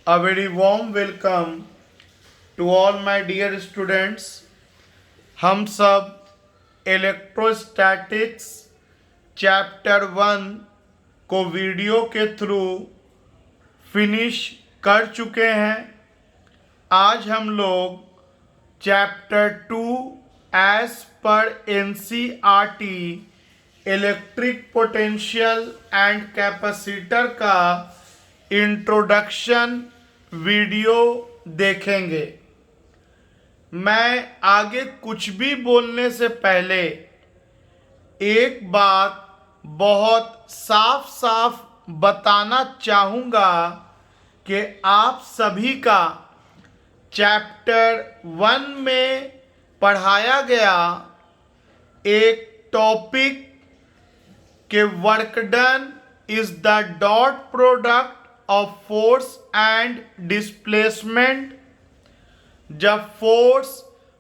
A very warm welcome to all my dear students. हम सब electrostatics chapter 1 को video के थ्रू फिनिश कर चुके हैं। आज हम लोग चैप्टर 2 एज पर NCERT electric potential and capacitor का इंट्रोडक्शन वीडियो देखेंगे। मैं आगे कुछ भी बोलने से पहले एक बात बहुत साफ साफ बताना चाहूँगा कि आप सभी का चैप्टर 1 में पढ़ाया गया एक टॉपिक के work done is the dot product of force and displacement. जब फोर्स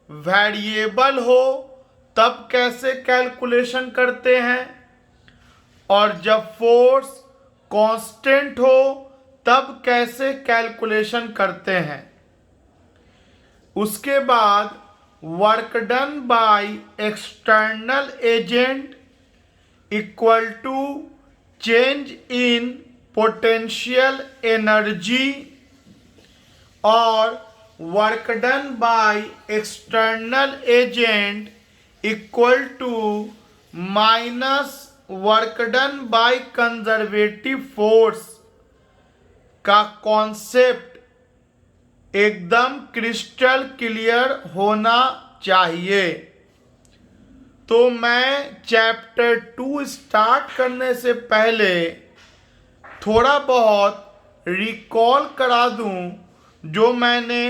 वेरिएबल हो तब कैसे कैलकुलेशन करते हैं और जब फोर्स कांस्टेंट हो तब कैसे कैलकुलेशन करते हैं। उसके बाद work done by external agent equal to change in potential energy और work done by external agent equal to minus work done by conservative force का कॉन्सेप्ट एकदम क्रिस्टल क्लियर होना चाहिए। तो मैं चैप्टर 2 स्टार्ट करने से पहले थोड़ा बहुत रिकॉल करा दूं जो मैंने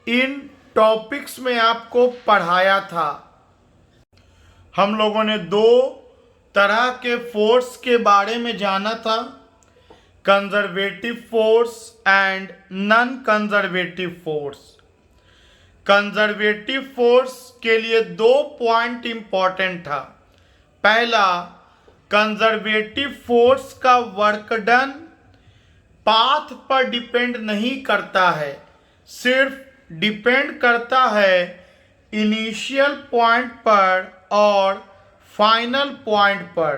इन टॉपिक्स में आपको पढ़ाया था। हम लोगों ने दो तरह के फोर्स के बारे में जाना था, conservative force and non conservative force. Conservative force के लिए दो पॉइंट इंपॉर्टेंट था। पहला, कंजर्वेटिव फोर्स का वर्क डन पाथ पर डिपेंड नहीं करता है, सिर्फ डिपेंड करता है इनिशियल पॉइंट पर और फाइनल पॉइंट पर।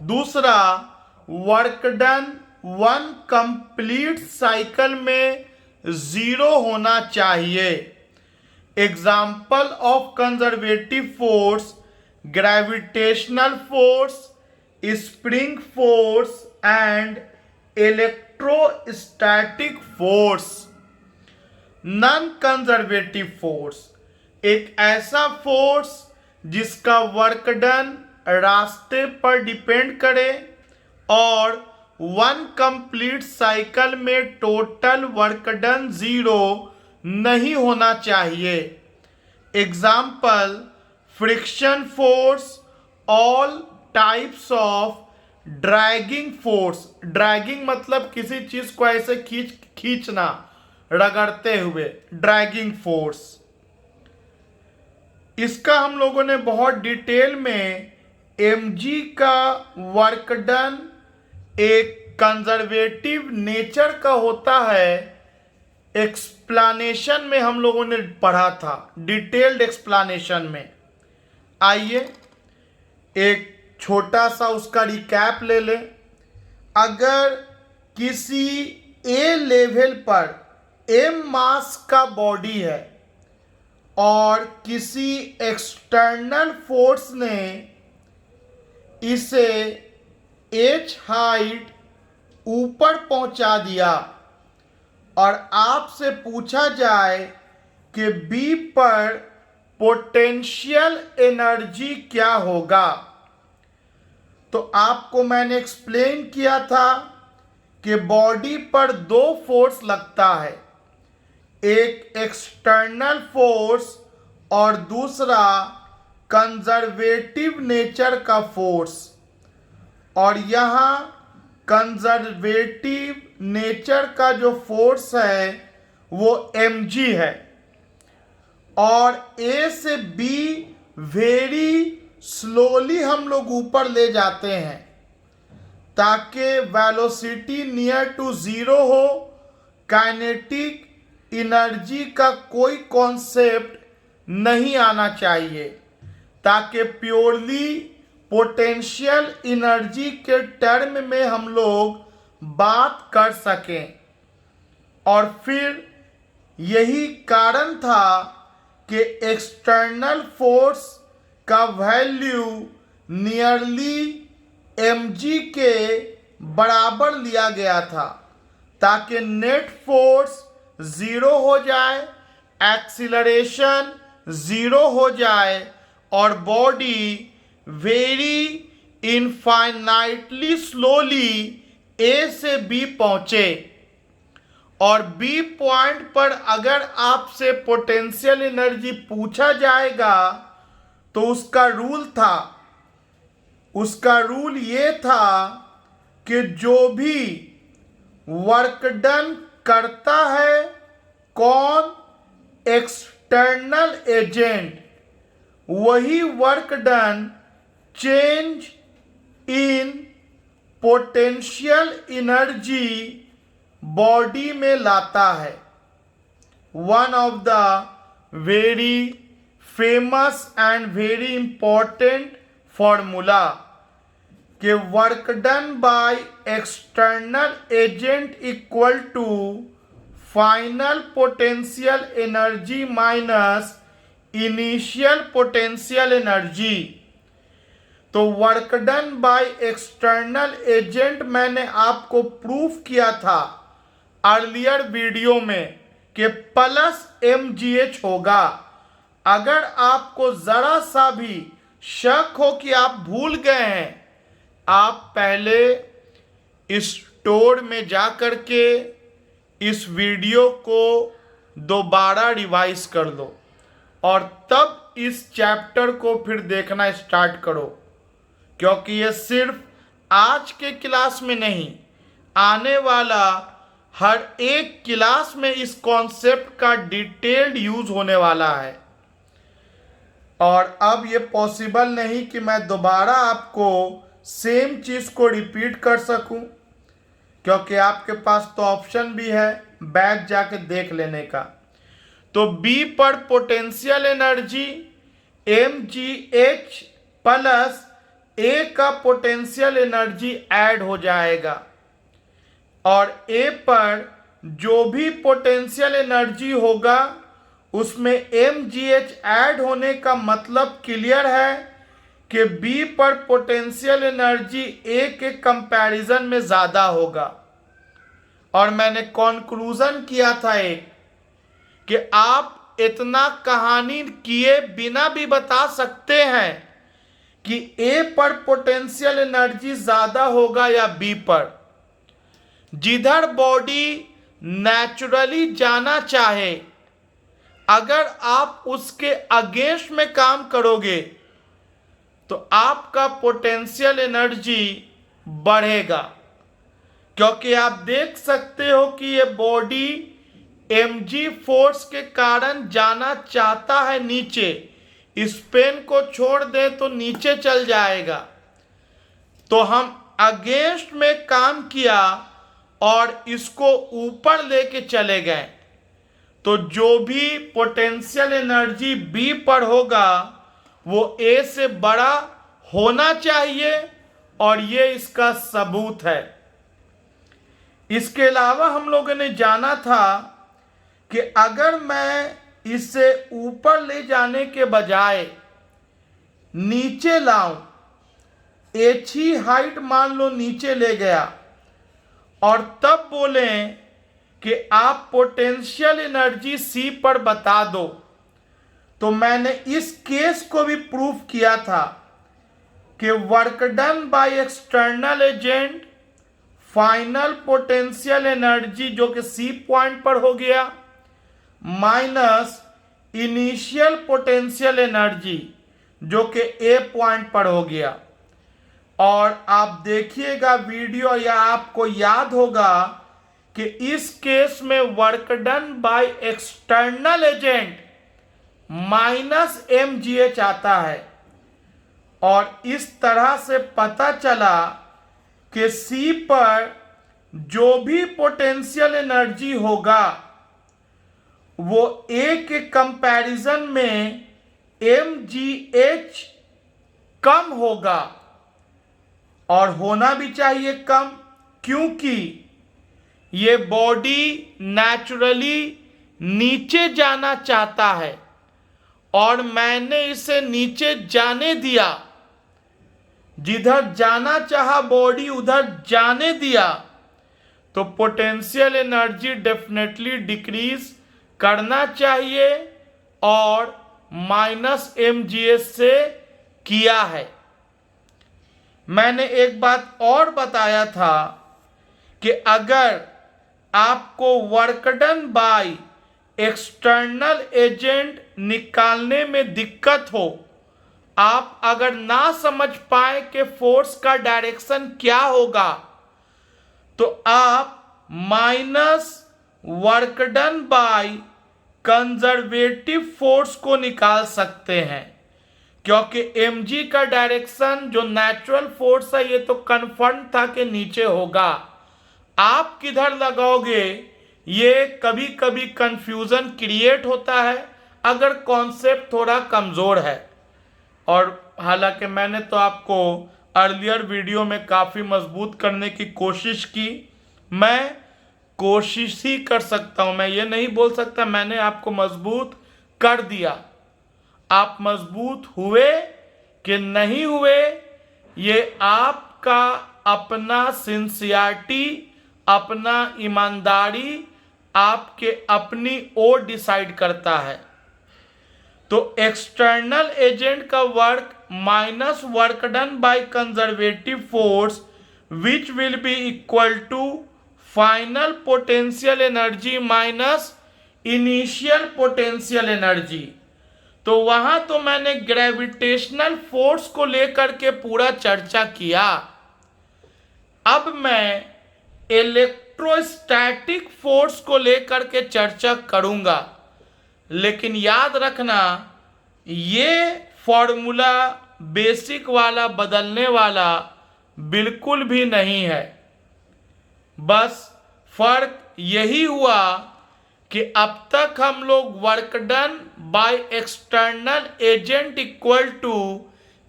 दूसरा, work done one complete cycle में जीरो होना चाहिए। Example of conservative force, gravitational force, spring force and electrostatic force. Non conservative force एक ऐसा फोर्स जिसका वर्क डन रास्ते पर डिपेंड करे और वन कंप्लीट साइकिल में टोटल वर्क डन जीरो नहीं होना चाहिए। Example, friction force, all types of dragging force. Dragging मतलब किसी चीज को ऐसे खींचना, रगड़ते हुए, ड्रैगिंग फोर्स। इसका हम लोगों ने बहुत डिटेल में mg का वर्क डन एक कंजर्वेटिव नेचर का होता है, एक्सप्लेनेशन में हम लोगों ने पढ़ा था, डिटेल्ड एक्सप्लेनेशन में। आइए एक छोटा सा उसका रिकैप ले लें। अगर किसी ए लेवल पर m मास का बॉडी है और किसी एक्सटर्नल फोर्स ने इसे h हाइट ऊपर पहुंचा दिया और आपसे पूछा जाए कि B पर पोटेंशियल एनर्जी क्या होगा, तो आपको मैंने एक्सप्लेन किया था कि बॉडी पर दो फोर्स लगता है, एक एक्सटर्नल फोर्स और दूसरा कंजर्वेटिव नेचर का फोर्स। और यहाँ कंजर्वेटिव नेचर का जो फोर्स है वो mg है और A से B वेरी स्लोली हम लोग ऊपर ले जाते हैं ताकि वेलोसिटी नियर टू जीरो हो, काइनेटिक एनर्जी का कोई कॉन्सेप्ट नहीं आना चाहिए, ताकि प्योरली पोटेंशियल एनर्जी के टर्म में हम लोग बात कर सकें। और फिर यही कारण था कि एक्सटर्नल फोर्स का वैल्यू नियरली mg के बराबर लिया गया था, ताकि नेट फोर्स ज़ीरो हो जाए, एक्सीलरेशन ज़ीरो हो जाए और बॉडी वेरी इनफाइनाइटली स्लोली ए से बी पहुंचे। और बी पॉइंट पर अगर आपसे पोटेंशियल एनर्जी पूछा जाएगा तो उसका रूल ये था कि जो भी वर्क डन करता है कौन, एक्सटर्नल एजेंट, वही work done change in potential energy body में लाता है। One of the very famous and very important formula कि work done by external agent equal to final potential energy minus initial potential energy. तो work done by external agent मैंने आपको proof किया था earlier video में कि plus mgh होगा। अगर आपको जरा सा भी शक हो कि आप भूल गए हैं, आप पहले स्टोर में जा कर के इस वीडियो को दोबारा रिवाइज कर लो और तब इस चैप्टर को फिर देखना स्टार्ट करो, क्योंकि ये सिर्फ आज के क्लास में नहीं, आने वाला हर एक क्लास में इस कॉन्सेप्ट का डिटेल्ड यूज होने वाला है। और अब ये पॉसिबल नहीं कि मैं दोबारा आपको सेम चीज़ को रिपीट कर सकूं, क्योंकि आपके पास तो ऑप्शन भी है बैक जाके देख लेने का। तो B पर potential energy mgh plus A का पोटेंशियल एनर्जी ऐड हो जाएगा और A पर जो भी पोटेंशियल एनर्जी होगा उसमें mgh ऐड होने का मतलब क्लियर है कि B पर पोटेंशियल एनर्जी A के कंपैरिजन में ज़्यादा होगा। और मैंने कॉन्क्लूजन किया था एक कि आप इतना कहानी किए बिना भी बता सकते हैं कि A पर पोटेंशियल एनर्जी ज़्यादा होगा या B पर। जिधर बॉडी नेचुरली जाना चाहे, अगर आप उसके अगेंस्ट में काम करोगे तो आपका पोटेंशियल एनर्जी बढ़ेगा, क्योंकि आप देख सकते हो कि ये बॉडी mg फोर्स के कारण जाना चाहता है नीचे, इस पेन को छोड़ दे तो नीचे चल जाएगा। तो हम अगेंस्ट में काम किया और इसको ऊपर लेके चले गए, तो जो भी पोटेंशियल एनर्जी B पर होगा वो A से बड़ा होना चाहिए, और ये इसका सबूत है। इसके अलावा हम लोगों ने जाना था कि अगर मैं इसे ऊपर ले जाने के बजाय नीचे लाऊं, h ही हाइट मान लो नीचे ले गया और तब बोलें कि आप पोटेंशियल एनर्जी C पर बता दो, तो मैंने इस केस को भी प्रूफ किया था कि work done by external agent final potential energy जो कि C पॉइंट पर हो गया माइनस इनिशियल पोटेंशियल एनर्जी जो कि A पॉइंट पर हो गया। और आप देखिएगा वीडियो या आपको याद होगा कि इस केस में work done by external agent minus mgh आता है, और इस तरह से पता चला कि C पर जो भी पोटेंशियल एनर्जी होगा वो ए के कंपैरिजन में mgh कम होगा, और होना भी चाहिए कम, क्योंकि ये बॉडी नेचुरली नीचे जाना चाहता है और मैंने इसे नीचे जाने दिया। जिधर जाना चाहा बॉडी उधर जाने दिया, तो पोटेंशियल एनर्जी डेफिनेटली डिक्रीज करना चाहिए, और -mgh से किया है। मैंने एक बात और बताया था कि अगर आपको work done by external agent निकालने में दिक्कत हो, आप अगर ना समझ पाए कि फोर्स का डायरेक्शन क्या होगा, तो आप minus work done by conservative force को निकाल सकते हैं, क्योंकि mg का डायरेक्शन जो नेचुरल फोर्स है ये तो कन्फर्म था कि नीचे होगा। आप किधर लगाओगे ये कभी कभी कंफ्यूजन क्रिएट होता है अगर कॉन्सेप्ट थोड़ा कमज़ोर है। और हालांकि मैंने तो आपको अर्लियर वीडियो में काफ़ी मजबूत करने की कोशिश की, मैं कोशिश ही कर सकता हूं, मैं ये नहीं बोल सकता मैंने आपको मजबूत कर दिया। आप मजबूत हुए कि नहीं हुए ये आपका अपना सिंसियरिटी, अपना ईमानदारी, आपके अपनी ओर डिसाइड करता है। तो एक्सटर्नल एजेंट का work minus work done by conservative force which will be equal to final potential energy minus initial potential energy. तो वहां तो मैंने ग्रेविटेशनल फोर्स को लेकर के पूरा चर्चा किया। अब मैं इलेक्ट्रोस्टैटिक फोर्स को लेकर के चर्चा करूंगा, लेकिन याद रखना ये फॉर्मूला बेसिक वाला बदलने वाला बिल्कुल भी नहीं है। बस फर्क यही हुआ कि अब तक हम लोग work done by external agent equal to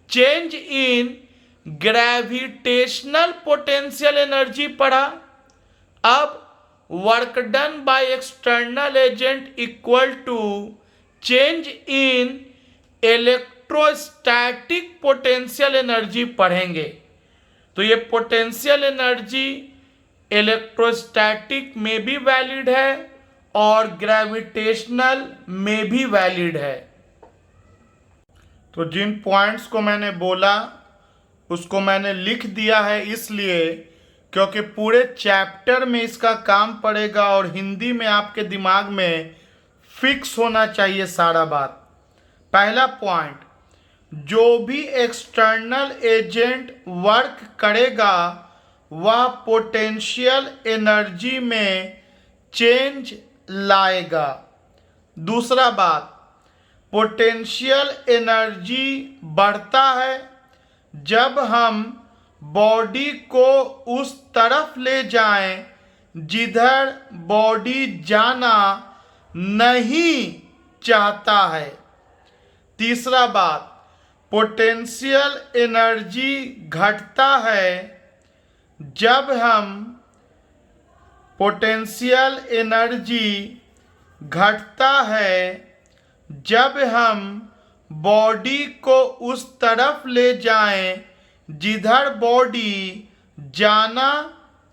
change in gravitational potential energy पढ़ा। अब work done by external agent equal to change in electrostatic potential energy पढ़ेंगे। तो ये पोटेंशियल एनर्जी इलेक्ट्रोस्टैटिक में भी वैलिड है और ग्रेविटेशनल में भी वैलिड है। तो जिन पॉइंट्स को मैंने बोला उसको मैंने लिख दिया है, इसलिए क्योंकि पूरे चैप्टर में इसका काम पड़ेगा और हिंदी में आपके दिमाग में फिक्स होना चाहिए सारा बात। पहला पॉइंट, जो भी एक्सटर्नल एजेंट वर्क करेगा वह पोटेंशियल एनर्जी में चेंज लाएगा। दूसरा बात, पोटेंशियल एनर्जी बढ़ता है जब हम बॉडी को उस तरफ ले जाएं जिधर बॉडी जाना नहीं चाहता है। तीसरा बात, पोटेंशियल एनर्जी घटता है जब हम पोटेंशियल एनर्जी घटता है जब हम बॉडी को उस तरफ ले जाएं जिधर बॉडी जाना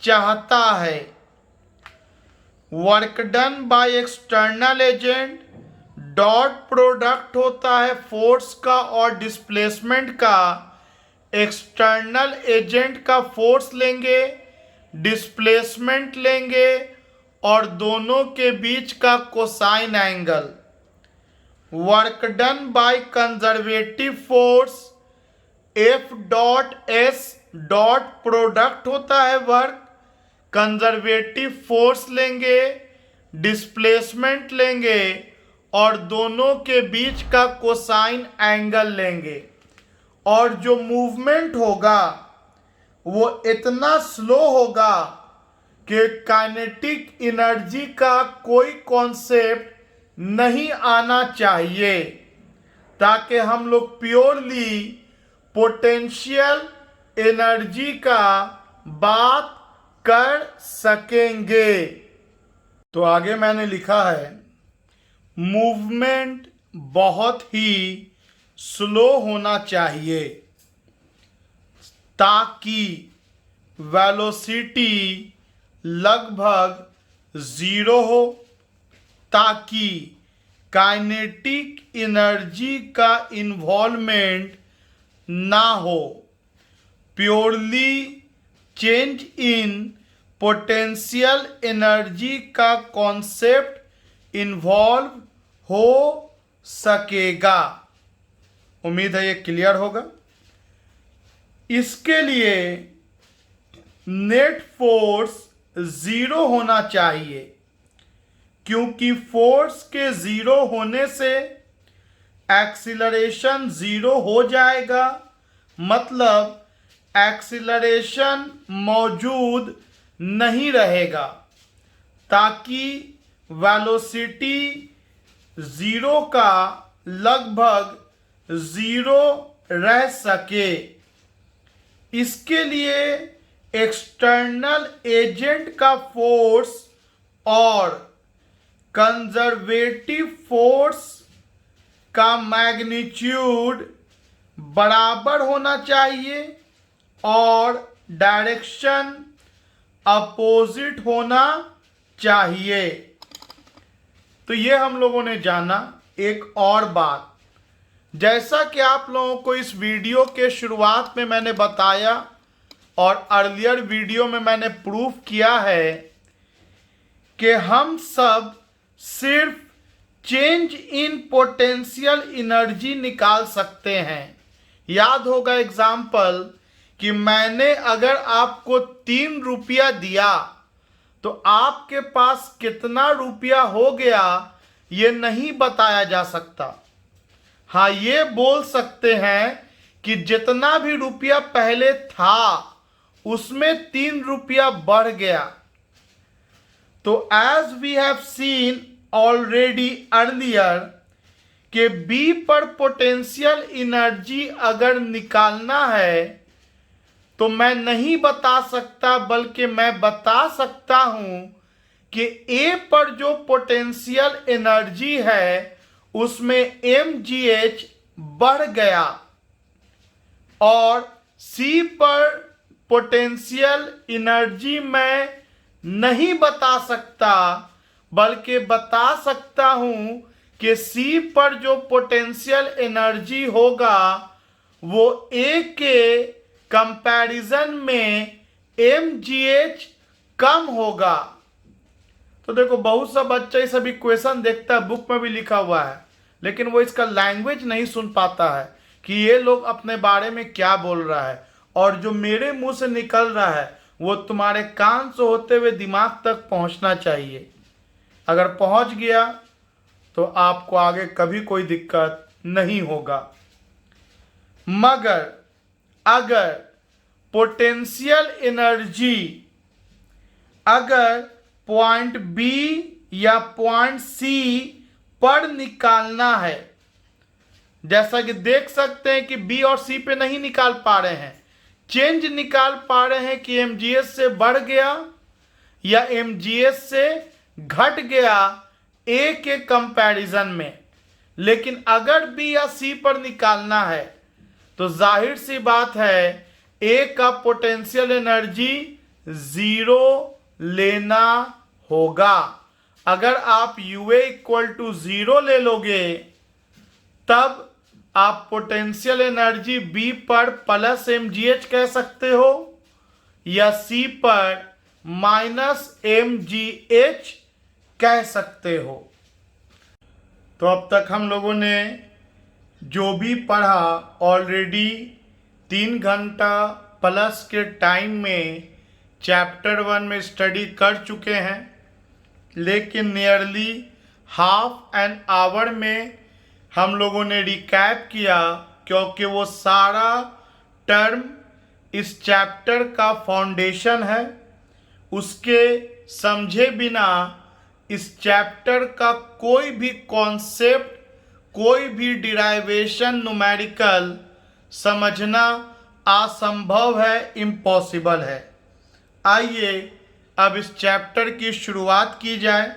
चाहता है। Work done by external agent dot product होता है फोर्स का और डिस्प्लेसमेंट का। एक्सटर्नल एजेंट का फोर्स लेंगे, डिस्प्लेसमेंट लेंगे और दोनों के बीच का cosine angle. Work done by conservative force F dot S dot product होता है वर्क, कंजर्वेटिव फोर्स लेंगे, डिस्प्लेसमेंट लेंगे और दोनों के बीच का कोसाइन एंगल लेंगे। और जो मूवमेंट होगा वो इतना स्लो होगा कि काइनेटिक एनर्जी का कोई कॉन्सेप्ट नहीं आना चाहिए, ताकि हम लोग प्योरली पोटेंशियल एनर्जी का बात कर सकेंगे। तो आगे मैंने लिखा है, मूवमेंट बहुत ही स्लो होना चाहिए ताकि वेलोसिटी लगभग ज़ीरो हो, ताकि काइनेटिक एनर्जी का इन्वॉल्वमेंट ना हो, purely change in potential energy का कॉन्सेप्ट इन्वॉल्व हो सकेगा। उम्मीद है ये क्लियर होगा। इसके लिए नेट फोर्स ज़ीरो होना चाहिए, क्योंकि फोर्स के ज़ीरो होने से एक्सीलरेशन ज़ीरो हो जाएगा, मतलब एक्सीलरेशन मौजूद नहीं रहेगा, ताकि वेलोसिटी ज़ीरो का लगभग ज़ीरो रह सके। इसके लिए एक्सटर्नल एजेंट का फोर्स और कंजर्वेटिव फोर्स का मैग्नीट्यूड बराबर होना चाहिए और डायरेक्शन अपोजिट होना चाहिए। तो ये हम लोगों ने जाना। एक और बात, जैसा कि आप लोगों को इस वीडियो के शुरुआत में मैंने बताया और अर्लियर वीडियो में मैंने प्रूफ किया है कि हम सब सिर्फ चेंज इन पोटेंशियल एनर्जी निकाल सकते हैं। याद होगा एग्जाम्पल कि मैंने अगर आपको 3 रुपया दिया तो आपके पास कितना रुपया हो गया ये नहीं बताया जा सकता। हाँ, ये बोल सकते हैं कि जितना भी रुपया पहले था उसमें 3 रुपया बढ़ गया। तो as we have seen already earlier कि बी पर पोटेंशियल एनर्जी अगर निकालना है तो मैं नहीं बता सकता, बल्कि मैं बता सकता हूं कि ए पर जो पोटेंशियल एनर्जी है उसमें mgh बढ़ गया और सी पर पोटेंशियल एनर्जी मैं नहीं बता सकता, बल्कि बता सकता हूं कि सी पर जो पोटेंशियल एनर्जी होगा वो ए के कंपैरिजन में mgh कम होगा। तो देखो, बहुत सा बच्चा इस अभी क्वेश्चन देखता है, बुक में भी लिखा हुआ है, लेकिन वो इसका लैंग्वेज नहीं सुन पाता है कि ये लोग अपने बारे में क्या बोल रहा है, और जो मेरे मुंह से निकल रहा है वो तुम्हारे कान से होते हुए दिमाग तक पहुंचना चाहिए। अगर पहुंच गया तो आपको आगे कभी कोई दिक्कत नहीं होगा। मगर अगर पोटेंशियल एनर्जी अगर पॉइंट बी या पॉइंट सी पर निकालना है, जैसा कि देख सकते हैं कि बी और सी पे नहीं निकाल पा रहे हैं, चेंज निकाल पा रहे हैं कि mgh से बढ़ गया या mgh से घट गया ए के कंपैरिजन में। लेकिन अगर बी या सी पर निकालना है तो जाहिर सी बात है ए का पोटेंशियल एनर्जी ज़ीरो लेना होगा। अगर आप UA इक्वल टू 0 ले लोगे तब आप पोटेंशियल एनर्जी B पर प्लस mgh कह सकते हो या C पर माइनस mgh कह सकते हो। तो अब तक हम लोगों ने जो भी पढ़ा ऑलरेडी 3 घंटा प्लस के टाइम में चैप्टर 1 में स्टडी कर चुके हैं, लेकिन नियरली हाफ एन आवर में हम लोगों ने रिकैप किया, क्योंकि वो सारा टर्म इस चैप्टर का फाउंडेशन है। उसके समझे बिना इस चैप्टर का कोई भी कॉन्सेप्ट, कोई भी डिराइवेशन न्यूमेरिकल समझना असंभव है, इम्पॉसिबल है। आइए अब इस चैप्टर की शुरुआत की जाए।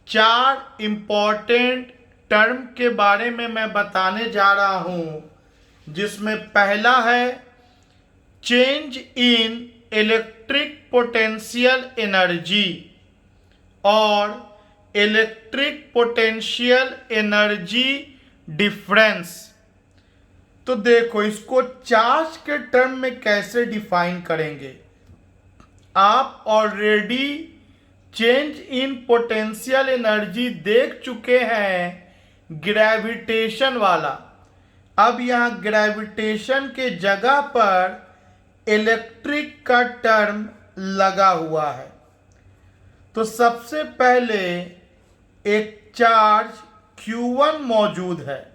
4 इम्पॉर्टेंट टर्म के बारे में मैं बताने जा रहा हूँ, जिसमें पहला है change in electric potential energy और इलेक्ट्रिक पोटेंशियल एनर्जी डिफरेंस। तो देखो, इसको चार्ज के टर्म में कैसे डिफाइन करेंगे। आप already change in potential energy देख चुके हैं ग्रेविटेशन वाला। अब यहाँ ग्रेविटेशन के जगह पर इलेक्ट्रिक का टर्म लगा हुआ है। तो सबसे पहले एक चार्ज Q1 मौजूद है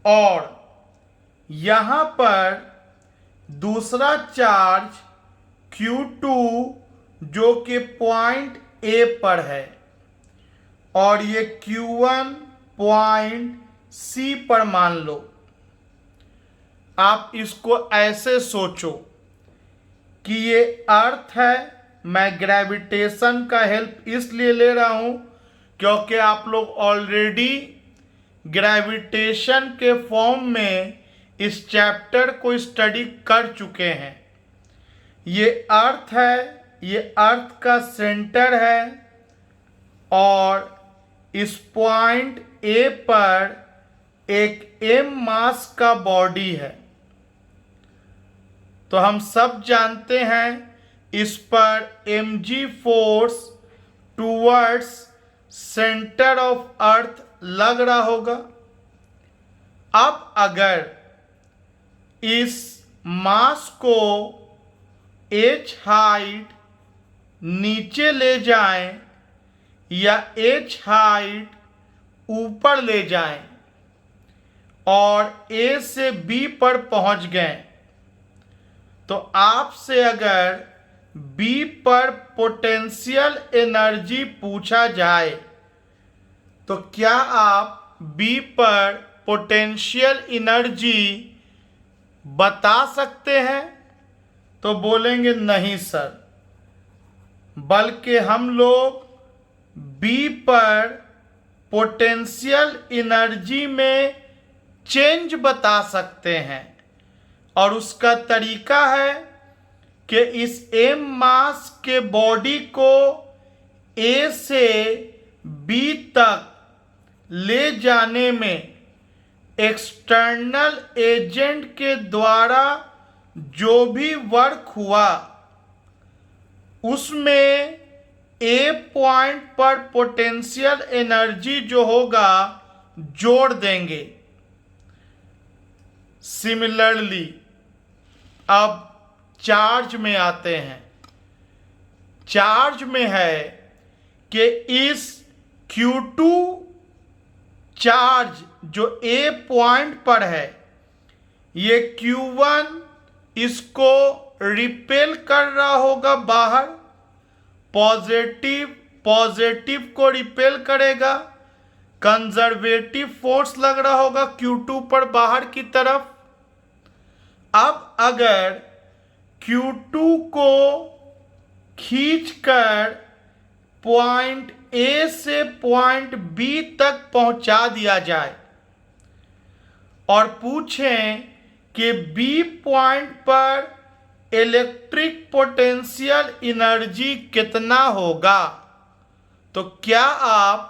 और यहाँ पर दूसरा चार्ज Q2 जो कि पॉइंट A पर है और ये Q1 पॉइंट C पर मान लो। आप इसको ऐसे सोचो कि ये अर्थ है। मैं ग्रेविटेशन का हेल्प इसलिए ले रहा हूँ क्योंकि आप लोग ऑलरेडी ग्रेविटेशन के फॉर्म में इस चैप्टर को स्टडी कर चुके हैं। ये अर्थ है, ये अर्थ का सेंटर है और इस पॉइंट A पर एक m मास का बॉडी है। तो हम सब जानते हैं इस पर mg force towards centre of earth लग रहा होगा। अब अगर इस मास को h हाइट नीचे ले जाएं या h हाइट ऊपर ले जाएं और A से B पर पहुंच गए, तो आपसे अगर B पर पोटेंशियल एनर्जी पूछा जाए तो क्या आप B पर पोटेंशियल एनर्जी बता सकते हैं? तो बोलेंगे नहीं सर, बल्कि हम लोग B पर पोटेंशियल एनर्जी में चेंज बता सकते हैं और उसका तरीका है कि इस m मास के बॉडी को A से B तक ले जाने में एक्सटर्नल एजेंट के द्वारा जो भी वर्क हुआ उसमें A पॉइंट पर पोटेंशियल एनर्जी जो होगा जोड़ देंगे। सिमिलरली अब चार्ज में आते हैं। चार्ज में है कि इस Q2 चार्ज जो A पॉइंट पर है, ये Q1 इसको रिपेल कर रहा होगा बाहर, पॉजिटिव को रिपेल करेगा, कंजर्वेटिव फोर्स लग रहा होगा Q2 पर बाहर की तरफ। अब अगर Q2 को खींचकर पॉइंट A से पॉइंट B तक पहुंचा दिया जाए और पूछें कि B पॉइंट पर इलेक्ट्रिक पोटेंशियल एनर्जी कितना होगा, तो क्या आप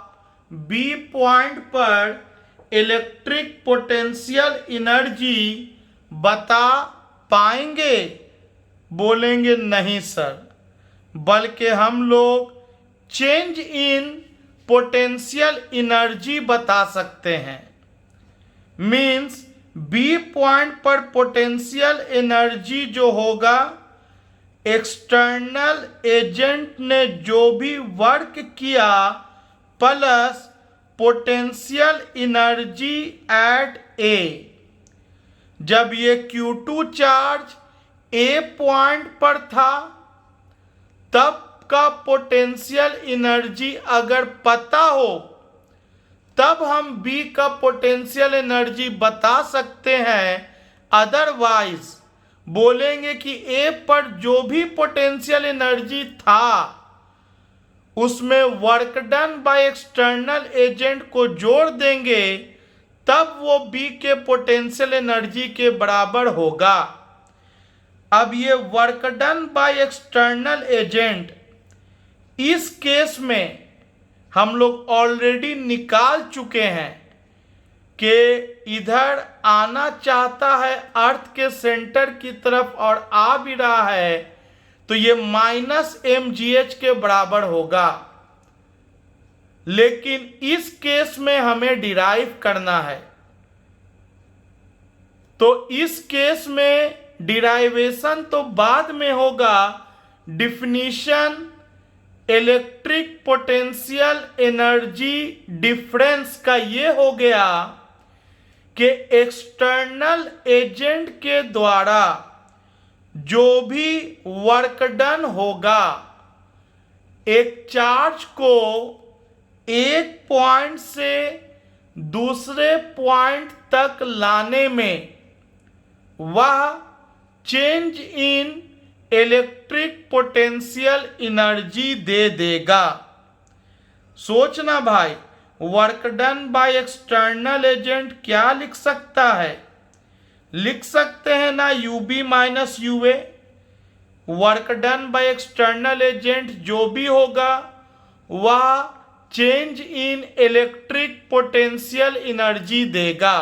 B पॉइंट पर इलेक्ट्रिक पोटेंशियल एनर्जी बता पाएंगे? बोलेंगे नहीं सर, बल्कि हम लोग चेंज इन पोटेंशियल एनर्जी बता सकते हैं। मीन्स B पॉइंट पर पोटेंशियल एनर्जी जो होगा, एक्सटर्नल एजेंट ने जो भी वर्क किया plus potential energy eight A। जब ये Q2 चार्ज A पॉइंट पर था तब का पोटेंशियल एनर्जी अगर पता हो तब हम बी का पोटेंशियल एनर्जी बता सकते हैं। अदरवाइज बोलेंगे कि ए पर जो भी पोटेंशियल एनर्जी था उसमें work done by external agent को जोड़ देंगे तब वो बी के पोटेंशियल एनर्जी के बराबर होगा। अब ये work done by external agent, इस केस में हम लोग ऑलरेडी निकाल चुके हैं कि इधर आना चाहता है अर्थ के सेंटर की तरफ और आ भी रहा है, तो ये -mgh के बराबर होगा। लेकिन इस केस में हमें डिराइव करना है, तो इस केस में डिराइवेशन तो बाद में होगा। Definition electric potential energy difference का ये हो गया कि एक्सटर्नल एजेंट के द्वारा जो भी वर्क डन होगा एक चार्ज को एक पॉइंट से दूसरे पॉइंट तक लाने में, वह change in electric potential energy दे देगा। सोचना भाई, work done by external agent क्या लिख सकता है? लिख सकते हैं ना U B minus U A. Work done by external agent जो भी होगा वह change in electric potential energy देगा।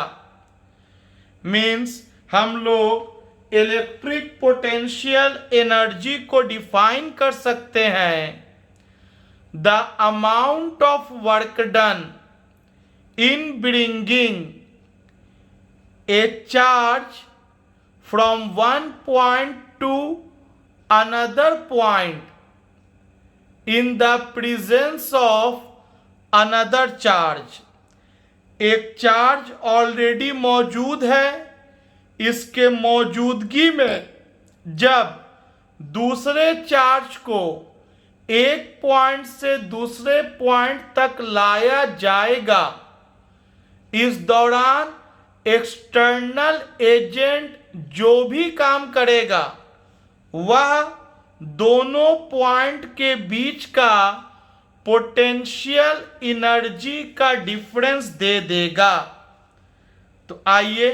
मीन्स हम लोग इलेक्ट्रिक पोटेंशियल एनर्जी को डिफाइन कर सकते हैं, the amount of work done in bringing a charge from one point to another point in the presence of another charge. एक charge already मौजूद है, इसके मौजूदगी में जब दूसरे चार्ज को एक पॉइंट से दूसरे पॉइंट तक लाया जाएगा, इस दौरान एक्सटर्नल एजेंट जो भी काम करेगा वह दोनों पॉइंट के बीच का पोटेंशियल एनर्जी का डिफरेंस दे देगा। तो आइए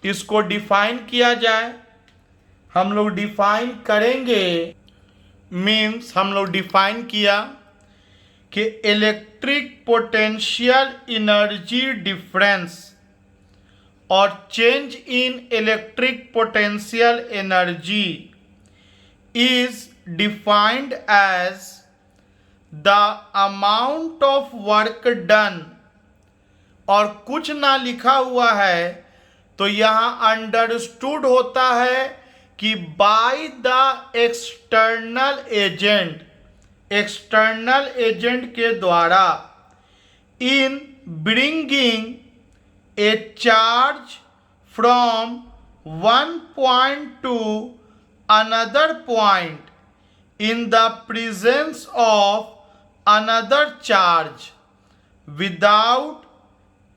इसको डिफाइन किया जाए। हम लोग डिफाइन करेंगे, मीन्स हम लोग डिफाइन किया कि इलेक्ट्रिक पोटेंशियल एनर्जी डिफरेंस और change in electric potential energy is defined as the amount of work done, और कुछ ना लिखा हुआ है तो यहाँ अंडरस्टूड होता है कि by the external agent, external agent के द्वारा, इन bringing a charge from one point to another point in the presence of another charge without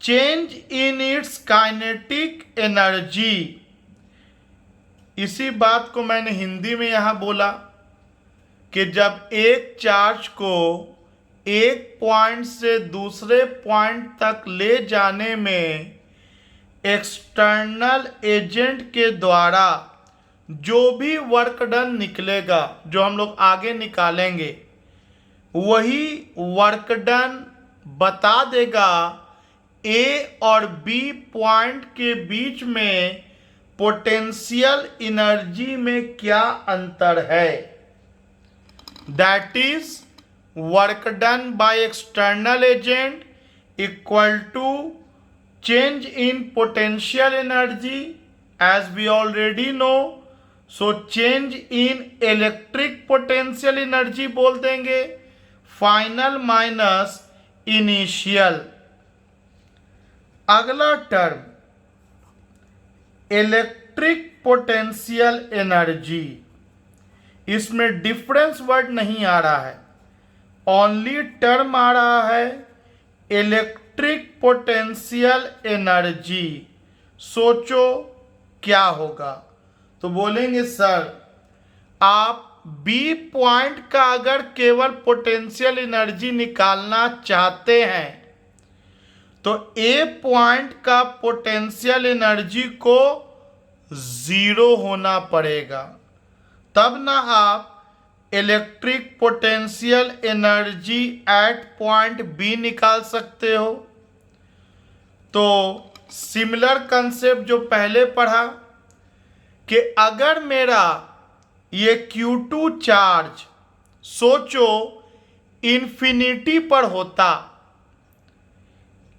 change in its kinetic energy. इसी बात को मैंने हिंदी में यहाँ बोला कि जब एक चार्ज को एक पॉइंट से दूसरे पॉइंट तक ले जाने में एक्सटर्नल एजेंट के द्वारा जो भी वर्क डन निकलेगा, जो हम लोग आगे निकालेंगे, वही वर्क डन बता देगा ए और बी पॉइंट के बीच में पोटेंशियल एनर्जी में क्या अंतर है। That is work done by external agent equal to change in potential energy as we already know. So change in electric potential energy बोल देंगे, फाइनल माइनस इनिशियल। अगला टर्म इलेक्ट्रिक पोटेंशियल एनर्जी, इसमें difference word नहीं आ रहा है, only term आ रहा है इलेक्ट्रिक पोटेंशियल एनर्जी। सोचो क्या होगा। तो बोलेंगे सर आप बी पॉइंट का अगर केवल पोटेंशियल एनर्जी निकालना चाहते हैं तो ए पॉइंट का पोटेंशियल एनर्जी को 0 होना पड़ेगा, तब ना आप electric potential energy at point B निकाल सकते हो। तो सिमिलर कंसेप्ट जो पहले पढ़ा कि अगर मेरा ये Q2 चार्ज सोचो इन्फिनिटी पर होता,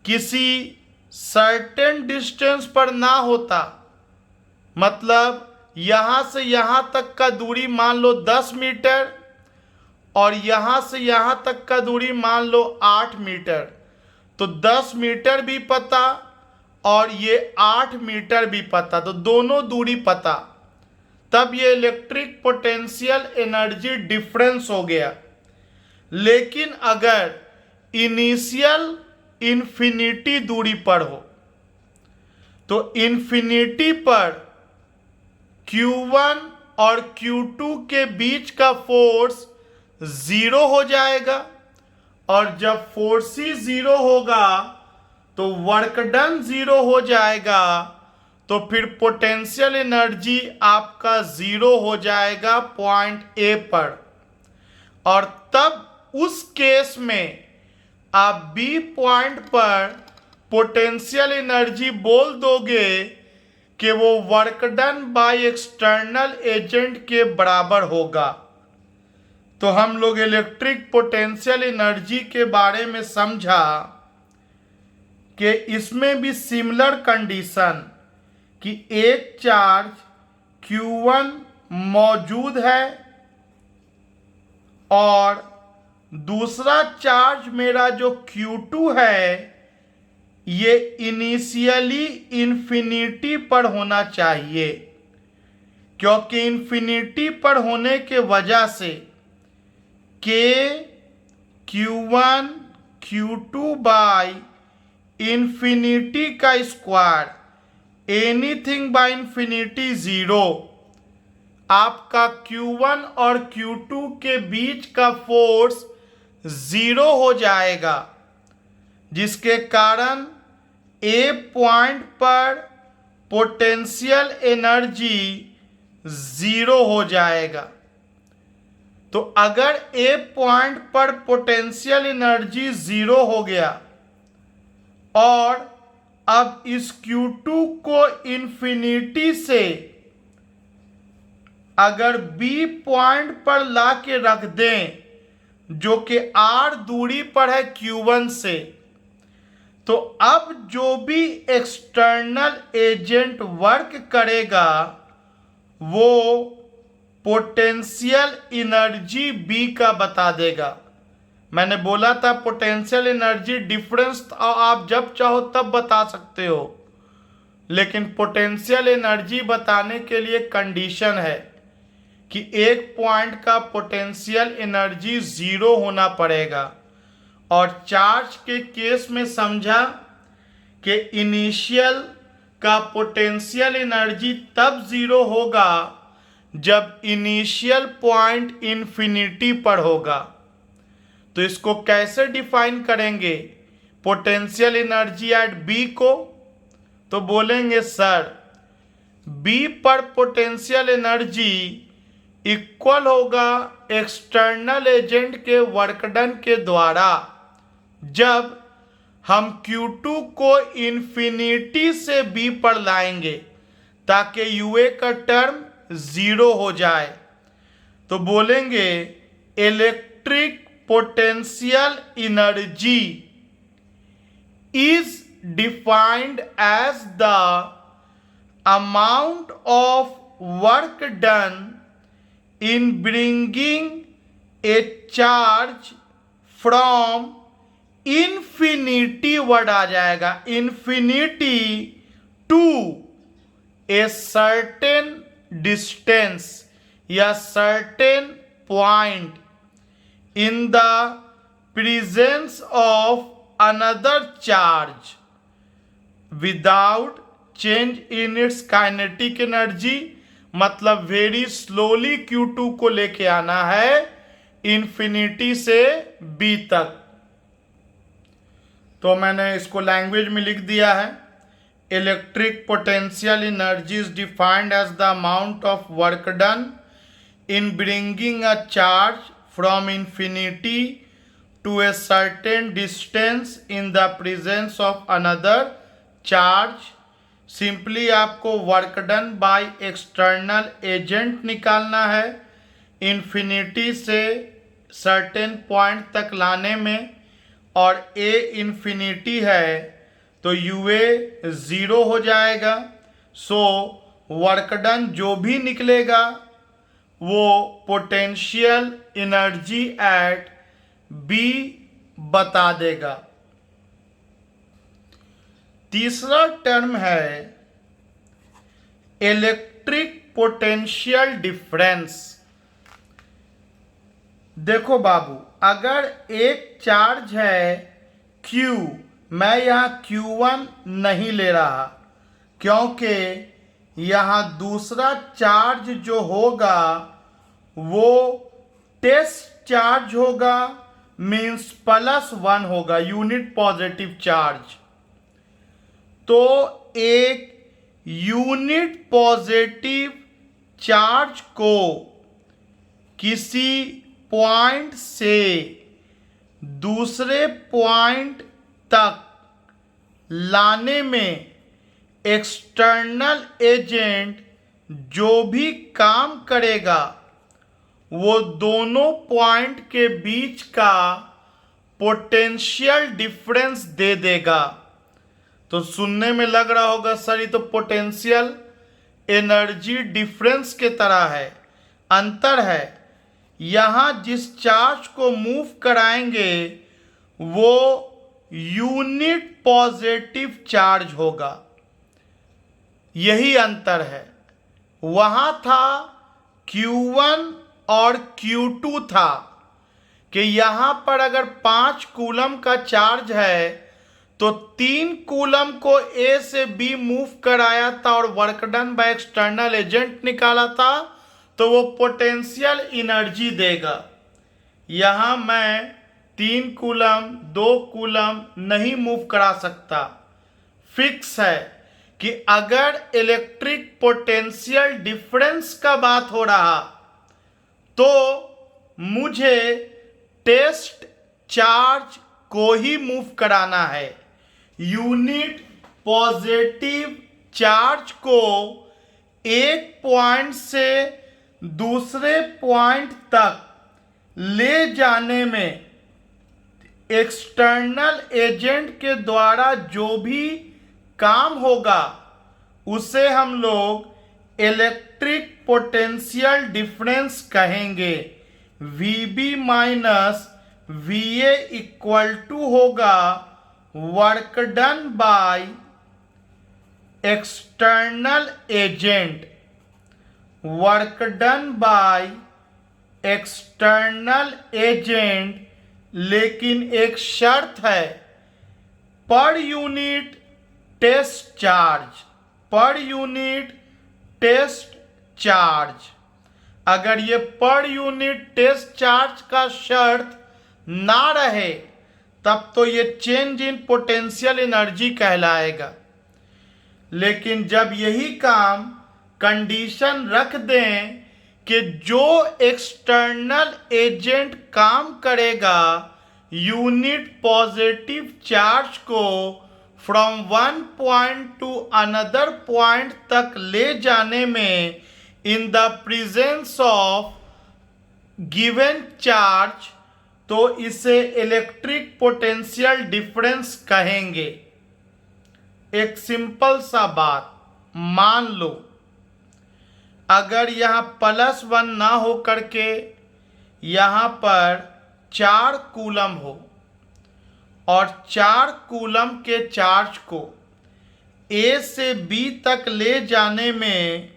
किसी सर्टेन डिस्टेंस पर ना होता, मतलब यहाँ से यहाँ तक का दूरी मान लो 10 मीटर और यहाँ से यहाँ तक का दूरी मान लो 8 मीटर, तो 10 मीटर भी पता और ये 8 मीटर भी पता, तो दोनों दूरी पता, तब ये इलेक्ट्रिक पोटेंशियल एनर्जी डिफरेंस हो गया। लेकिन अगर इनिशियल इन्फिनिटी दूरी पर हो तो इन्फिनिटी पर Q1 और Q2 के बीच का फोर्स 0 हो जाएगा, और जब फोर्स ही 0 होगा तो वर्क डन 0 हो जाएगा, तो फिर पोटेंशियल एनर्जी आपका 0 हो जाएगा पॉइंट ए पर। और तब उस केस में आप बी पॉइंट पर पोटेंशियल एनर्जी बोल दोगे कि वो work done by external agent के बराबर होगा। तो हम लोग इलेक्ट्रिक पोटेंशियल एनर्जी के बारे में समझा कि इसमें भी सिमिलर कंडीशन कि एक चार्ज Q1 मौजूद है और दूसरा चार्ज मेरा जो Q2 है ये इनिशियली इन्फिनिटी पर होना चाहिए, क्योंकि इन्फिनिटी पर होने के वजह से K Q1 Q2 by infinity का स्क्वायर, एनीथिंग बाय इन्फिनिटी 0, आपका Q1 और Q2 के बीच का फोर्स 0 हो जाएगा, जिसके कारण ए पॉइंट पर पोटेंशियल एनर्जी 0 हो जाएगा। तो अगर ए पॉइंट पर पोटेंशियल एनर्जी 0 हो गया और अब इस Q2 को इन्फिनिटी से अगर बी पॉइंट पर ला के रख दें जो कि R दूरी पर है Q1 से, तो अब जो भी एक्सटर्नल एजेंट वर्क करेगा वो पोटेंशियल एनर्जी बी का बता देगा। मैंने बोला था पोटेंशियल एनर्जी डिफरेंस आप जब चाहो तब बता सकते हो, लेकिन पोटेंशियल एनर्जी बताने के लिए कंडीशन है कि एक पॉइंट का पोटेंशियल एनर्जी 0 होना पड़ेगा। और चार्ज के केस में समझा कि इनिशियल का पोटेंशियल एनर्जी तब 0 होगा जब इनिशियल पॉइंट इन्फिनिटी पर होगा। तो इसको कैसे डिफाइन करेंगे पोटेंशियल एनर्जी एट बी को? तो बोलेंगे सर बी पर पोटेंशियल एनर्जी इक्वल होगा एक्सटर्नल एजेंट के वर्क डन के द्वारा जब हम Q2 को इन्फिनिटी से B पर लाएंगे ताकि UA का टर्म 0 हो जाए। तो बोलेंगे electric potential energy is defined as the amount of work done in bringing a charge from infinity word आ जाएगा infinity to a certain distance, या certain point in the presence of another charge without change in its kinetic energy, मतलब very slowly Q2 को लेके आना है infinity से B तक। तो मैंने इसको लैंग्वेज में लिख दिया है। Electric potential energy is defined as the amount of work done in bringing a charge from infinity to a certain distance in the presence of another charge। Simply आपको work done by external agent निकालना है infinity से certain point तक लाने में, और ए infinity है तो यूए ज़ीरो हो जाएगा। सो वर्क डन जो भी निकलेगा वो पोटेंशियल एनर्जी एट बी बता देगा। तीसरा टर्म है इलेक्ट्रिक पोटेंशियल डिफरेंस। देखो बाबू, अगर एक चार्ज है Q, मैं यहाँ Q1 नहीं ले रहा क्योंकि यहाँ दूसरा चार्ज जो होगा वो टेस्ट चार्ज होगा, मीन्स +1 होगा, यूनिट पॉजिटिव चार्ज। तो एक यूनिट पॉजिटिव चार्ज को किसी पॉइंट से दूसरे पॉइंट तक लाने में एक्सटर्नल एजेंट जो भी काम करेगा वो दोनों पॉइंट के बीच का पोटेंशियल डिफरेंस दे देगा। तो सुनने में लग रहा होगा सर ये तो पोटेंशियल एनर्जी डिफरेंस के तरह है। अंतर है, यहाँ जिस चार्ज को मूव कराएंगे वो यूनिट पॉजिटिव चार्ज होगा, यही अंतर है। वहाँ था Q1 और Q2 था कि यहाँ पर अगर 5 कूलम का चार्ज है तो 3 कूलम को A से B मूव कराया था और work done by external agent निकाला था, तो वो पोटेंशियल एनर्जी देगा। यहाँ मैं 3 कूलम 2 कूलम नहीं मूव करा सकता। फिक्स है कि अगर इलेक्ट्रिक पोटेंशियल डिफरेंस का बात हो रहा तो मुझे टेस्ट चार्ज को ही मूव कराना है। यूनिट पॉजिटिव चार्ज को एक पॉइंट से दूसरे पॉइंट तक ले जाने में एक्सटर्नल एजेंट के द्वारा जो भी काम होगा उसे हम लोग इलेक्ट्रिक पोटेंशियल डिफरेंस कहेंगे। VB minus VA equal to होगा work done by external agent, work done by external agent. लेकिन एक शर्त है, per unit test charge, per unit test charge. अगर ये पर यूनिट टेस्ट चार्ज का शर्त ना रहे तब तो ये चेंज इन पोटेंशियल एनर्जी कहलाएगा। लेकिन जब यही काम कंडीशन रख दें कि जो एक्सटर्नल एजेंट काम करेगा यूनिट पॉजिटिव चार्ज को from one point to another point तक ले जाने में इन the presence of given charge, तो इसे इलेक्ट्रिक पोटेंशियल डिफरेंस कहेंगे। एक सिंपल सा बात मान लो, अगर यहाँ +1 ना हो करके यहाँ पर 4 कूलम हो और 4 कूलम के चार्ज को A से B तक ले जाने में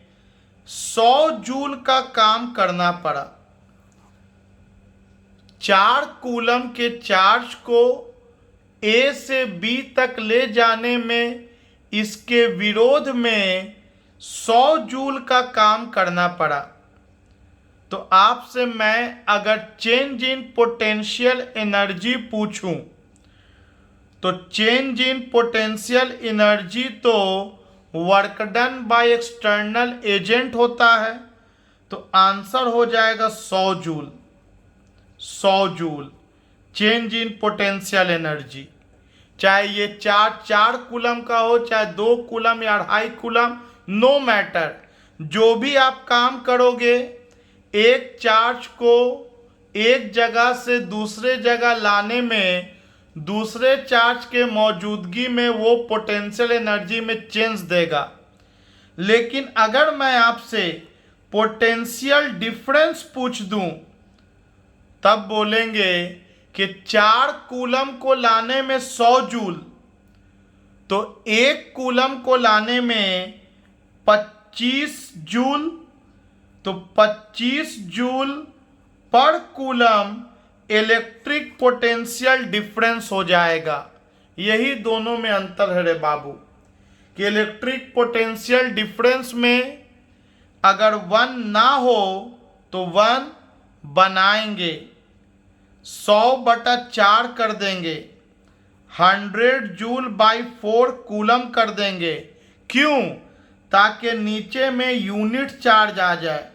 100 जूल का काम करना पड़ा। 4 कूलम के चार्ज को ए से बी तक ले जाने में इसके विरोध में 100 जूल का काम करना पड़ा। तो आपसे मैं अगर चेंज इन पोटेंशियल एनर्जी पूछूं, तो चेंज इन पोटेंशियल एनर्जी तो work done by external agent होता है, तो आंसर हो जाएगा 100 joule. 100 joule change in potential energy, चाहे ये चार कूलम का हो, चाहे 2 कूलम या 2.5 कूलम, नो मैटर। जो भी आप काम करोगे, एक चार्ज को एक जगह से दूसरे जगह लाने में दूसरे चार्ज के मौजूदगी में वो पोटेंशियल एनर्जी में चेंज देगा। लेकिन अगर मैं आपसे पोटेंशियल डिफरेंस पूछ दूं, तब बोलेंगे कि 4 कूलम को लाने में 100 जूल, तो 1 कूलम को लाने में 25 जूल, तो 25 joule per coulomb electric potential difference हो जाएगा। यही दोनों में अंतर है रे बाबू, कि इलेक्ट्रिक पोटेंशियल डिफरेंस में अगर 1 ना हो तो 1 बनाएंगे, 100/4 कर देंगे, 100 जूल बाई 4 कूलम कर देंगे। क्यों? ताकि नीचे में यूनिट चार्ज आ जाए,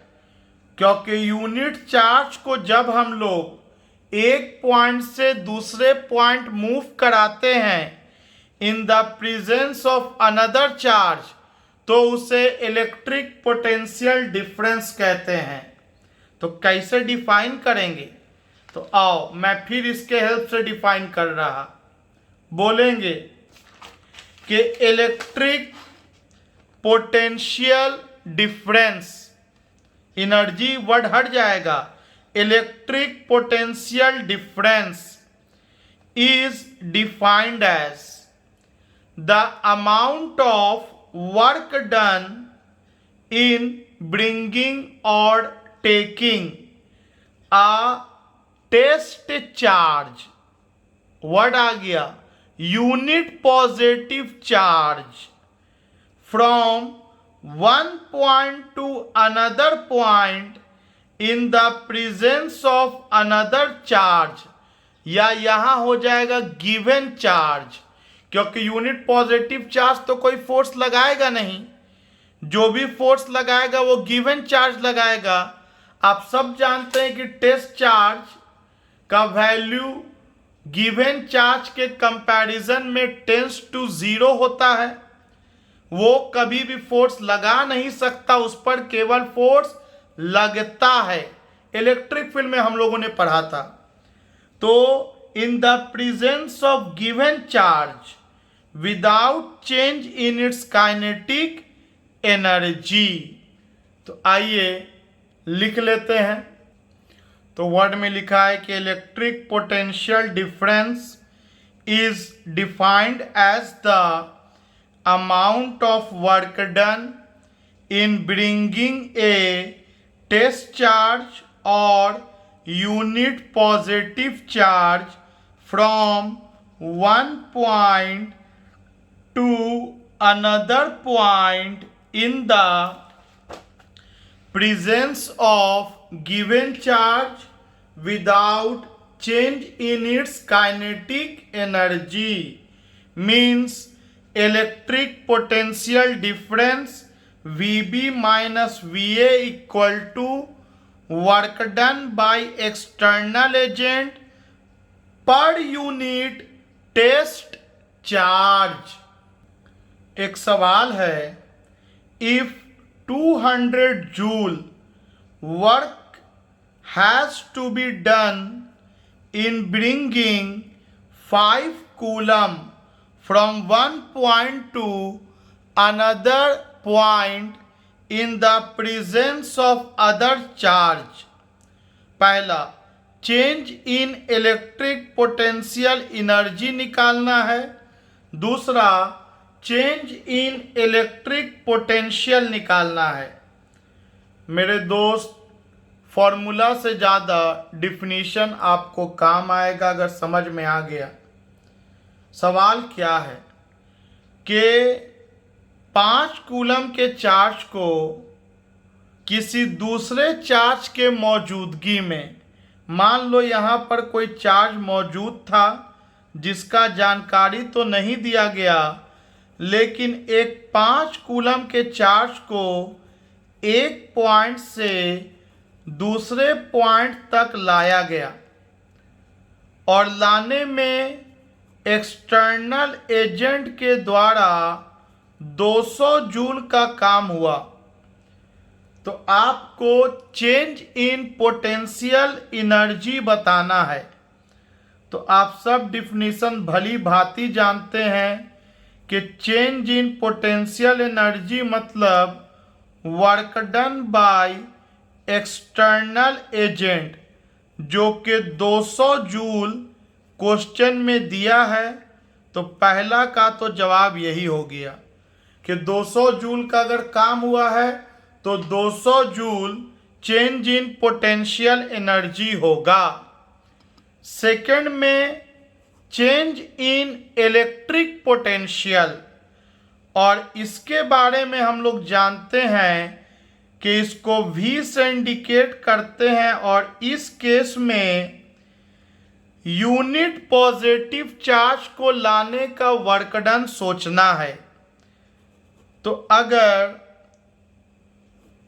क्योंकि यूनिट चार्ज को जब हम लोग एक पॉइंट से दूसरे पॉइंट मूव कराते हैं इन the presence of another charge, तो उसे इलेक्ट्रिक पोटेंशियल डिफरेंस कहते हैं। तो कैसे डिफाइन करेंगे? तो आओ मैं फिर इसके हेल्प से डिफाइन कर रहा। बोलेंगे कि electric potential difference, energy word हट जाएगा, electric potential difference is defined as the amount of work done in bringing or taking a test charge, word आ गया, unit positive charge from one point to another point in the presence of another charge, या यहां हो जाएगा given charge, क्योंकि unit positive charge तो कोई force लगाएगा नहीं, जो भी फोर्स लगाएगा वो गिवन चार्ज लगाएगा। आप सब जानते हैं कि टेस्ट चार्ज का वैल्यू गिवन चार्ज के कंपैरिजन में टेंस टू 0 होता है। वो कभी भी फोर्स लगा नहीं सकता, उस पर केवल फोर्स लगता है। इलेक्ट्रिक फील्ड में हम लोगों ने पढ़ा था। तो इन the presence of given charge without change in its kinetic energy, तो आइए लिख लेते हैं। तो वर्ड में लिखा है कि electric potential difference is defined as the amount of work done in bringing a test charge or unit positive charge from one point to another point in the presence of given charge without change in its kinetic energy, means electric potential difference VB minus VA equal to work done by external agent per unit test charge. एक सवाल है, if 200 joule work has to be done in bringing 5 coulomb from one point to another point in the presence of other charge। पहला, change in electric potential energy निकालना है। दूसरा, change in electric potential निकालना है। मेरे दोस्त, formula से ज़्यादा डिफिनीशन आपको काम आएगा अगर समझ में आ गया। सवाल क्या है कि 5 कूलम के चार्ज को किसी दूसरे चार्ज के मौजूदगी में, मान लो यहाँ पर कोई चार्ज मौजूद था जिसका जानकारी तो नहीं दिया गया, लेकिन एक 5 कूलम के चार्ज को एक पॉइंट से दूसरे पॉइंट तक लाया गया और लाने में एक्सटर्नल एजेंट के द्वारा 200 जूल का काम हुआ, तो आपको चेंज इन पोटेंशियल एनर्जी बताना है। तो आप सब डिफिनीशन भली भांति जानते हैं कि चेंज इन पोटेंशियल एनर्जी मतलब work done by external agent, जो कि 200 जूल क्वेश्चन में दिया है। तो पहला का तो जवाब यही हो गया कि 200 जूल का अगर काम हुआ है तो 200 joule change in potential energy होगा। सेकंड में चेंज इन इलेक्ट्रिक पोटेंशियल, और इसके बारे में हम लोग जानते हैं कि इसको V से इंडिकेट करते हैं और इस केस में यूनिट पॉजिटिव चार्ज को लाने का वर्क डन सोचना है। तो अगर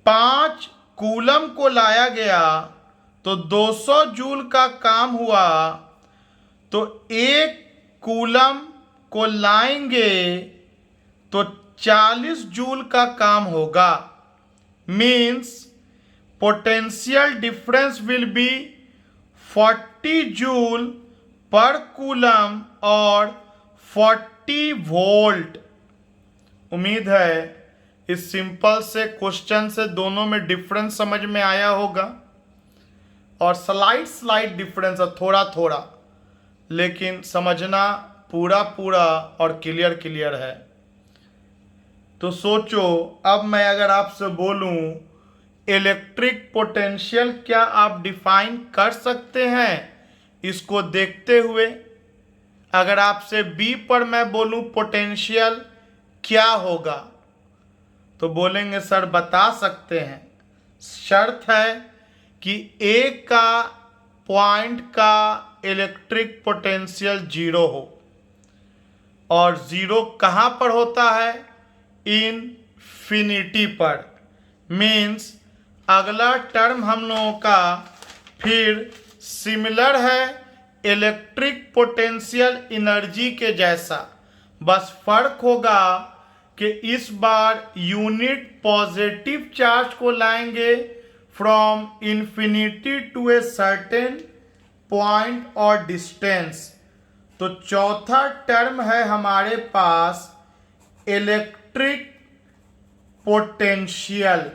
5 कूलम को लाया गया तो 200 जूल का काम हुआ, तो 1 कूलम को लाएंगे तो 40 जूल का काम होगा। Means potential difference will be 40 joule per coulomb और 40 वोल्ट। उम्मीद है इस सिंपल से क्वेश्चन से दोनों में डिफरेंस समझ में आया होगा, और स्लाइड डिफरेंस है, थोड़ा थोड़ा, लेकिन समझना पूरा पूरा और क्लियर है। तो सोचो, अब मैं अगर आपसे बोलूं इलेक्ट्रिक पोटेंशियल, क्या आप डिफाइन कर सकते हैं इसको देखते हुए? अगर आपसे बी पर मैं बोलूं पोटेंशियल क्या होगा, तो बोलेंगे सर बता सकते हैं, शर्त है कि ए का पॉइंट का इलेक्ट्रिक पोटेंशियल 0 हो। और 0 कहाँ पर होता है? इनफिनिटी पर। मीन्स अगला टर्म हम लोगों का फिर सिमिलर है इलेक्ट्रिक पोटेंशियल एनर्जी के जैसा, बस फर्क होगा कि इस बार यूनिट पॉजिटिव चार्ज को लाएंगे from infinity to a certain point और डिस्टेंस। तो चौथा टर्म है हमारे पास electric potential.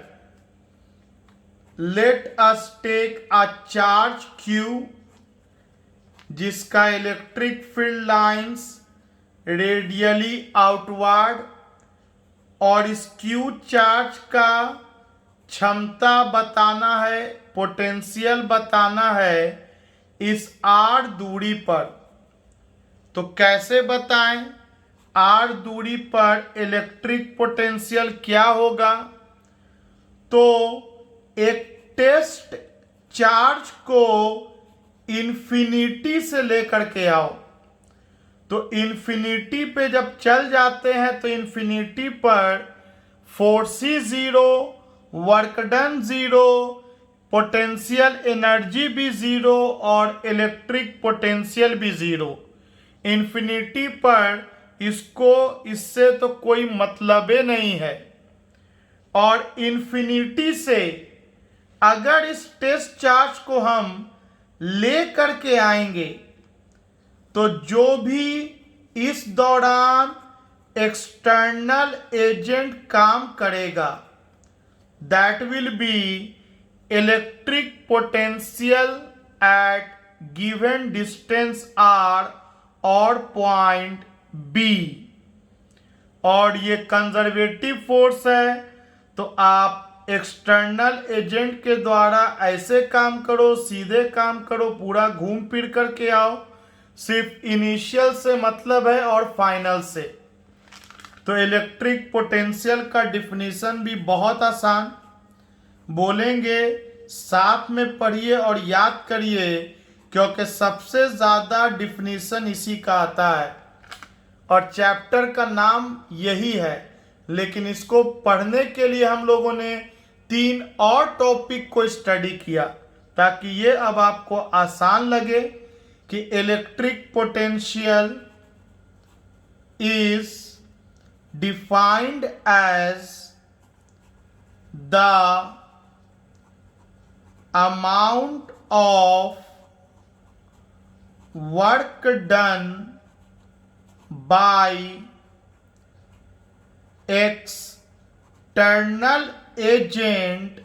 Let us take a charge Q जिसका electric field lines radially outward, और इस Q चार्ज का क्षमता बताना है, पोटेंशियल बताना है इस R दूरी पर। तो कैसे बताएं? R दूरी पर इलेक्ट्रिक पोटेंशियल क्या होगा? तो एक टेस्ट चार्ज को इन्फिनिटी से लेकर के आओ, तो इन्फिनिटी पे जब चल जाते हैं तो इन्फिनिटी पर force 0, work done 0, potential energy भी 0 और इलेक्ट्रिक पोटेंशियल भी 0। इन्फिनिटी पर इससे तो कोई मतलब ही नहीं है। और इन्फिनिटी से अगर इस टेस्ट चार्ज को हम ले करके आएंगे तो जो भी इस दौरान एक्सटर्नल एजेंट काम करेगा that will be electric potential at given distance R और पॉइंट B। और ये कंजर्वेटिव फोर्स है, तो आप एक्सटर्नल एजेंट के द्वारा ऐसे काम करो, सीधे काम करो, पूरा घूम फिर करके आओ, सिर्फ इनिशियल से मतलब है और फाइनल से। तो इलेक्ट्रिक पोटेंशियल का डिफिनीशन भी बहुत आसान बोलेंगे, साथ में पढ़िए और याद करिए, क्योंकि सबसे ज़्यादा डिफिनीशन इसी का आता है और चैप्टर का नाम यही है। लेकिन इसको पढ़ने के लिए हम लोगों ने 3 और टॉपिक को स्टडी किया, ताकि ये अब आपको आसान लगे कि electric potential is defined as the amount of work done by external agent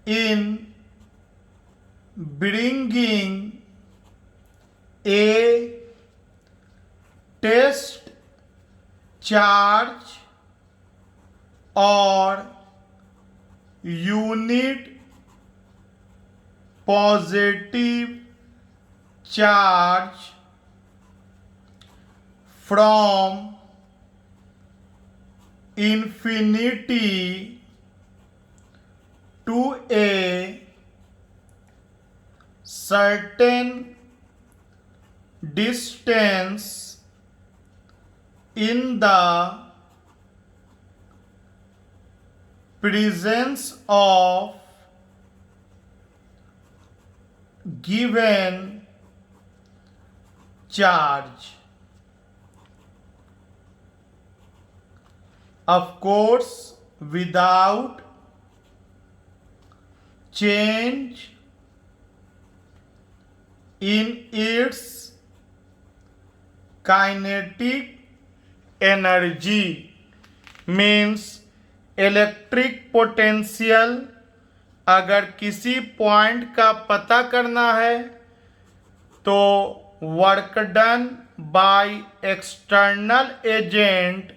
in bringing a test charge or unit positive charge from infinity to a certain distance in the presence of given charge. Of course, without change in its kinetic energy, means electric potential अगर किसी point का पता करना है तो work done by external agent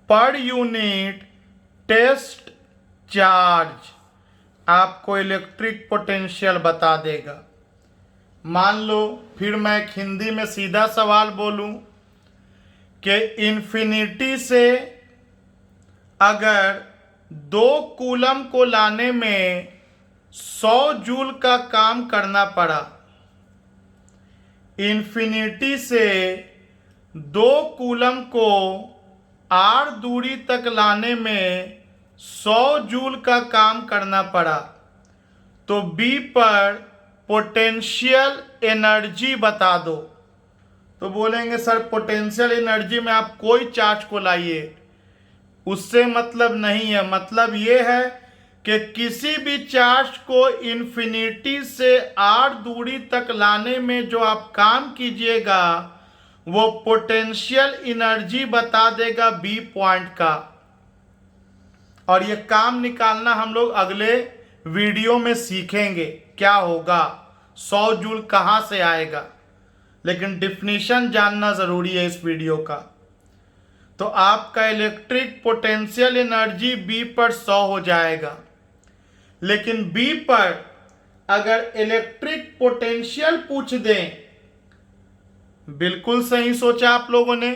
per unit test charge आपको electric potential बता देगा। मान लो फिर मैं एक हिंदी में सीधा सवाल बोलूं कि इन्फिनिटी से अगर 2 कूलम को लाने में 100 जूल का काम करना पड़ा, इन्फिनिटी से 2 कूलम को आर दूरी तक लाने में 100 जूल का काम करना पड़ा, तो बी पर पोटेंशियल एनर्जी बता दो। तो बोलेंगे सर पोटेंशियल एनर्जी में आप कोई चार्ज को लाइए, उससे मतलब नहीं है। मतलब ये है कि किसी भी चार्ज को इन्फिनिटी से आर दूरी तक लाने में जो आप काम कीजिएगा वो पोटेंशियल एनर्जी बता देगा बी पॉइंट का। और ये काम निकालना हम लोग अगले वीडियो में सीखेंगे क्या होगा, 100 जूल कहाँ से आएगा, लेकिन डिफिनीशन जानना ज़रूरी है इस वीडियो का। तो आपका इलेक्ट्रिक पोटेंशियल एनर्जी बी पर 100 हो जाएगा। लेकिन बी पर अगर इलेक्ट्रिक पोटेंशियल पूछ दें, बिल्कुल सही सोचा आप लोगों ने।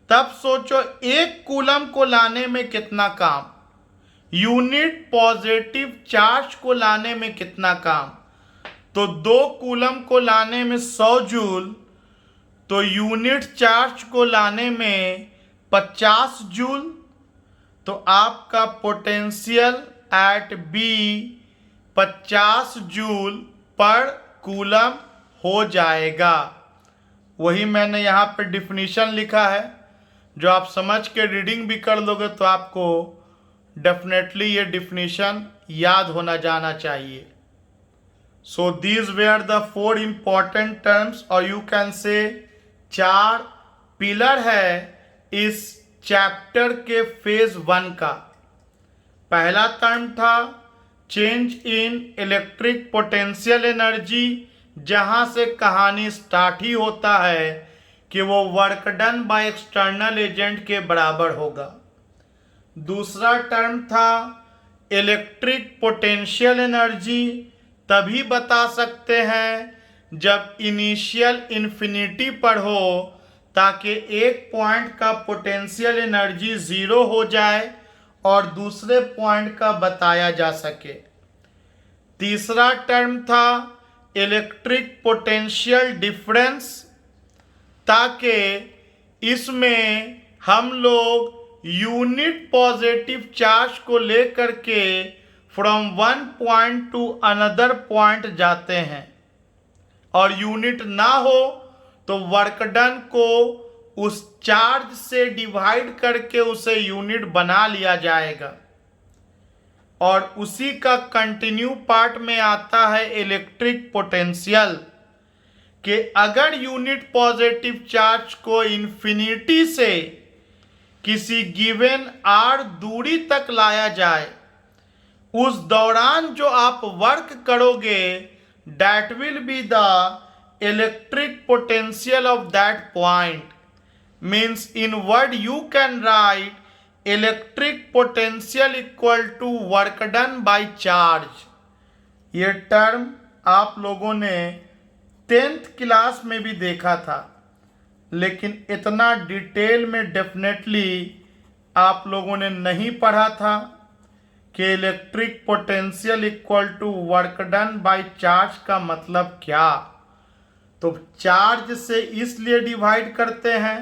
तब सोचो 1 कूलम को लाने में कितना काम, यूनिट पॉजिटिव चार्ज को लाने में कितना काम। तो 2 कूलम को लाने में 100 जूल, तो यूनिट चार्ज को लाने में 50 जूल। तो आपका potential at B 50 joule per coulomb हो जाएगा। वही मैंने यहाँ पे डिफिनीशन लिखा है, जो आप समझ के रीडिंग भी कर लोगे तो आपको डेफिनेटली ये डिफिनीशन याद होना जाना चाहिए। So these where the 4 important terms, और यू कैन से 4 पिलर है इस चैप्टर के फेज 1 का। पहला टर्म था change in electric potential energy, जहां से कहानी स्टार्ट ही होता है कि वो work done by external agent के बराबर होगा। दूसरा टर्म था इलेक्ट्रिक पोटेंशियल एनर्जी, तभी बता सकते हैं जब इनिशियल इन्फिनिटी पर हो, ताकि एक पॉइंट का पोटेंशियल एनर्जी ज़ीरो हो जाए और दूसरे पॉइंट का बताया जा सके। तीसरा टर्म था इलेक्ट्रिक पोटेंशियल डिफरेंस, ताकि इसमें हम लोग यूनिट पॉजिटिव चार्ज को लेकर के from one point to another point जाते हैं और यूनिट ना हो तो वर्क डन को उस चार्ज से डिवाइड करके उसे यूनिट बना लिया जाएगा। और उसी का कंटिन्यू पार्ट में आता है इलेक्ट्रिक पोटेंशियल, कि अगर यूनिट पॉजिटिव चार्ज को इन्फिनिटी से किसी गिवन आर दूरी तक लाया जाए, उस दौरान जो आप वर्क करोगे that will be the electric potential of that point. Means in word you can write electric potential equal to work done by charge. ये टर्म आप लोगों ने 10th क्लास में भी देखा था, लेकिन इतना डिटेल में डेफिनेटली आप लोगों ने नहीं पढ़ा था कि electric potential equal to work done by charge का मतलब क्या। तो चार्ज से इसलिए डिवाइड करते हैं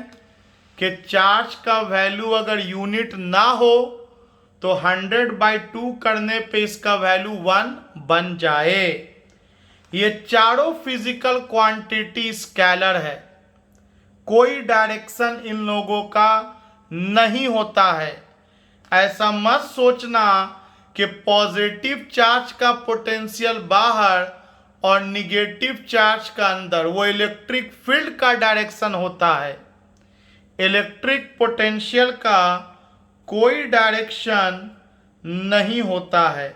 कि चार्ज का वैल्यू अगर यूनिट ना हो तो 100/2 करने पे इसका वैल्यू 1 बन जाए। ये चारों फिजिकल क्वांटिटी स्केलर है, कोई डायरेक्शन इन लोगों का नहीं होता है। ऐसा मत सोचना कि पॉजिटिव चार्ज का पोटेंशियल बाहर और निगेटिव चार्ज का अंदर, वो इलेक्ट्रिक फील्ड का डायरेक्शन होता है। इलेक्ट्रिक पोटेंशियल का कोई डायरेक्शन नहीं होता है।